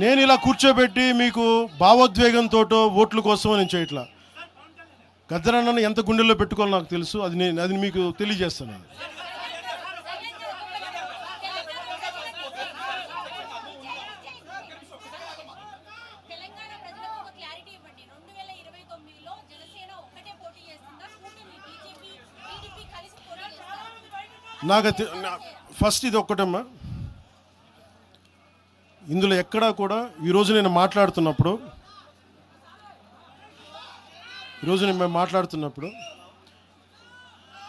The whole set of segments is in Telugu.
నేను ఇలా కూర్చోబెట్టి మీకు భావోద్వేగంతో ఓట్ల కోసం నేను చేయట్లా. గద్దరన్నను ఎంత గుండెల్లో పెట్టుకోవాలో నాకు తెలుసు. అది మీకు తెలియజేస్తాను. నాకు ఫస్ట్ ఇది ఒక్కటమ్మా, ఇందులో ఎక్కడా కూడా ఈరోజు నేను మాట్లాడుతున్నప్పుడు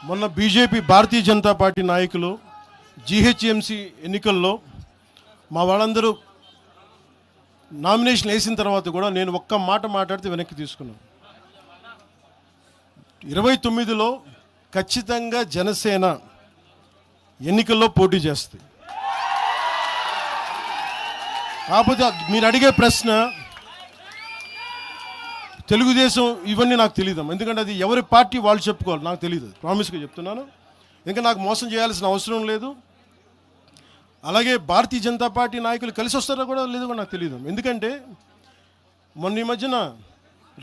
మొన్న బీజేపీ భారతీయ జనతా పార్టీ నాయకులు జీహెచ్ఎంసీ ఎన్నికల్లో మా వాళ్ళందరూ నామినేషన్ వేసిన తర్వాత కూడా నేను ఒక్క మాట మాట్లాడితే వెనక్కి తీసుకున్నాను. 29లో ఖచ్చితంగా జనసేన ఎన్నికల్లో పోటీ చేస్తుంది. కాకపోతే మీరు అడిగే ప్రశ్న తెలుగుదేశం ఇవన్నీ నాకు తెలియదు, ఎందుకంటే అది ఎవరి పార్టీ వాళ్ళు చెప్పుకోవాలి, నాకు తెలియదు. ప్రామిస్గా చెప్తున్నాను. ఇంకా నాకు మోసం చేయాల్సిన అవసరం లేదు. అలాగే భారతీయ జనతా పార్టీ నాయకులు కలిసి వస్తారో కూడా లేదో కూడా నాకు తెలియదు. ఎందుకంటే మొన్న ఈ మధ్యన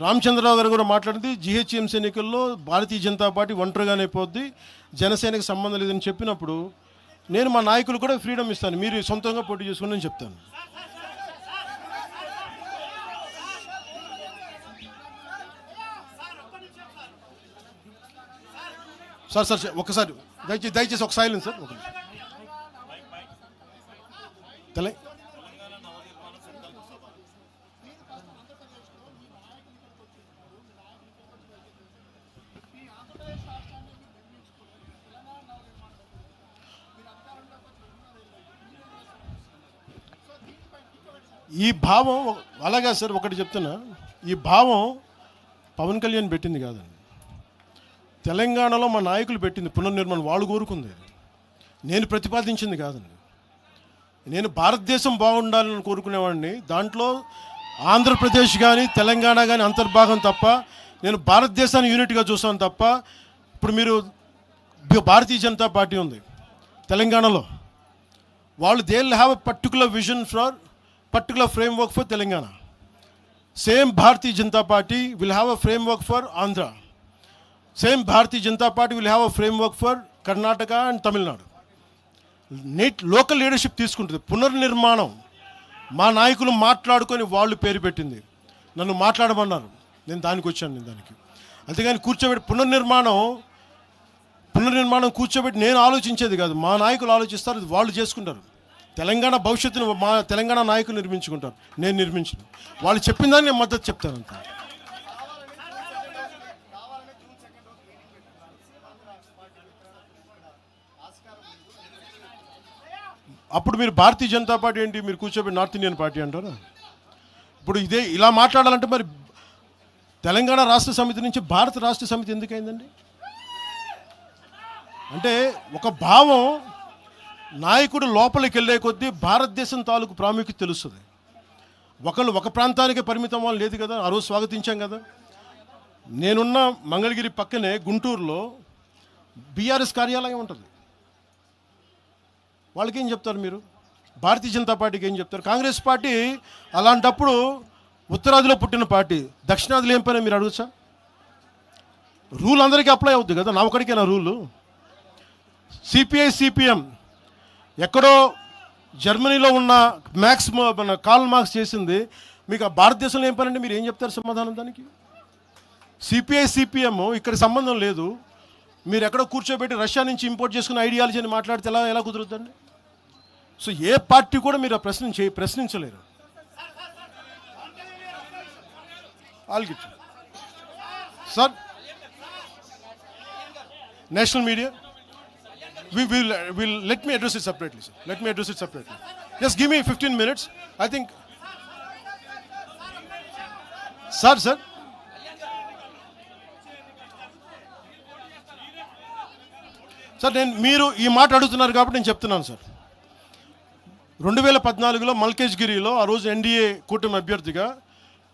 రామచంద్రరావు గారు కూడా మాట్లాడింది, జీహెచ్ఎంసీ ఎన్నికల్లో భారతీయ జనతా పార్టీ ఒంటరిగానే పోద్ది, జనసేనకి సంబంధం లేదని చెప్పినప్పుడు నేను మా నాయకులు కూడా ఫ్రీడమ్ ఇస్తాను, మీరు సొంతంగా పోటీ చేసుకుని నేను చెప్తాను. సార్ ఒకసారి దయచేసి ఒక సైలెన్స్ సార్. ఒక ఈ భావం అలాగా సార్, ఒకటి చెప్తున్నా, ఈ భావం పవన్ కళ్యాణ్ పెట్టింది కాదండి, తెలంగాణలో మా నాయకులు పెట్టింది. పునర్నిర్మాణం వాళ్ళు కోరుకుంది, నేను ప్రతిపాదించింది కాదండి. నేను భారతదేశం బాగుండాలని కోరుకునేవాడిని. దాంట్లో ఆంధ్రప్రదేశ్ కానీ తెలంగాణ కానీ అంతర్భాగం తప్ప, నేను భారతదేశాన్ని యూనిట్గా చూస్తాను తప్ప. ఇప్పుడు మీరు భారతీయ జనతా పార్టీ ఉంది తెలంగాణలో, వాళ్ళు they will have a particular vision for particular framework for Telangana. Same Bharatiya Janata Party will have a framework for Andhra. Same Bharatiya Janata Party will have a framework for Karnataka and Tamil Nadu. Local leadership తీసుకుంటుంది. పునర్నిర్మాణం మా నాయకులు మాట్లాడుకొని వాళ్ళు పేరు పెట్టింది, నన్ను మాట్లాడమన్నారు, నేను దానికి వచ్చాను. నేను దానికి అంతేగాని కూర్చోబెట్టి పునర్నిర్మాణం కూర్చోబెట్టి నేను ఆలోచించేది కాదు, మా నాయకులు ఆలోచిస్తారు, వాళ్ళు చేసుకుంటారు. తెలంగాణ భవిష్యత్తును మా తెలంగాణ నాయకులు నిర్మించుకుంటారు, నేను నిర్మించను. వాళ్ళు చెప్పిన దాన్ని నేను మద్దతు చెప్తాను అంత. అప్పుడు మీరు భారతీయ జనతా పార్టీ ఏంటి, మీరు కూర్చోబెట్టి నార్త్ ఇండియన్ పార్టీ అంటారా? ఇప్పుడు ఇదే ఇలా మాట్లాడాలంటే మరి తెలంగాణ రాష్ట్ర సమితి నుంచి భారత రాష్ట్ర సమితి ఎందుకైందండి? అంటే ఒక భావం నాయకుడు లోపలికి వెళ్ళే కొద్దీ భారతదేశం తాలూకు ప్రాముఖ్యత తెలుస్తుంది. ఒకళ్ళు ఒక ప్రాంతానికి పరిమితం వాళ్ళు లేదు కదా. ఆ రోజు స్వాగతించాం కదా. నేనున్న మంగళగిరి పక్కనే గుంటూరులో బీఆర్ఎస్ కార్యాలయం ఉంటుంది. వాళ్ళకి ఏం చెప్తారు మీరు? భారతీయ జనతా పార్టీకి ఏం చెప్తారు? కాంగ్రెస్ పార్టీ అలాంటప్పుడు ఉత్తరాదిలో పుట్టిన పార్టీ, దక్షిణాదిలో ఏం పని మీరు అడగచ్చా? రూల్ అందరికీ అప్లై అవుతుంది కదా, నా ఒకడికైనా రూలు. సిపిఐ సిపిఎం ఎక్కడో జర్మనీలో ఉన్న కార్ల్ మార్క్స్ చేసింది, మీకు ఆ భారతదేశంలో ఏం పనండి, మీరు ఏం చెప్తారు సమాధానం దానికి? సిపిఐ సిపిఎం ఇక్కడ సంబంధం లేదు, మీరు ఎక్కడో కూర్చోబెట్టి రష్యా నుంచి ఇంపోర్ట్ చేసుకున్న ఐడియాలజీ అని మాట్లాడితే ఎలా కుదురుతుందండి? సో ఏ పార్టీ కూడా మీరు ఆ ప్రశ్నించలేరు. Alright sir, national media will let me address it separately, sir. Let me address it separately. Just give me 15 minutes. I think sir నేను మీరు ఈ మాట అడుగుతున్నారు కాబట్టి నేను చెప్తున్నాను సార్. 2014లో మల్కేజ్గిరిలో ఆ రోజు ఎన్డీఏ కూటమి అభ్యర్థిగా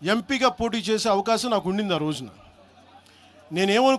ఎంపీగా పోటీ చేసే అవకాశం నాకు ఉండింది. ఆ రోజున నేనేమనుకో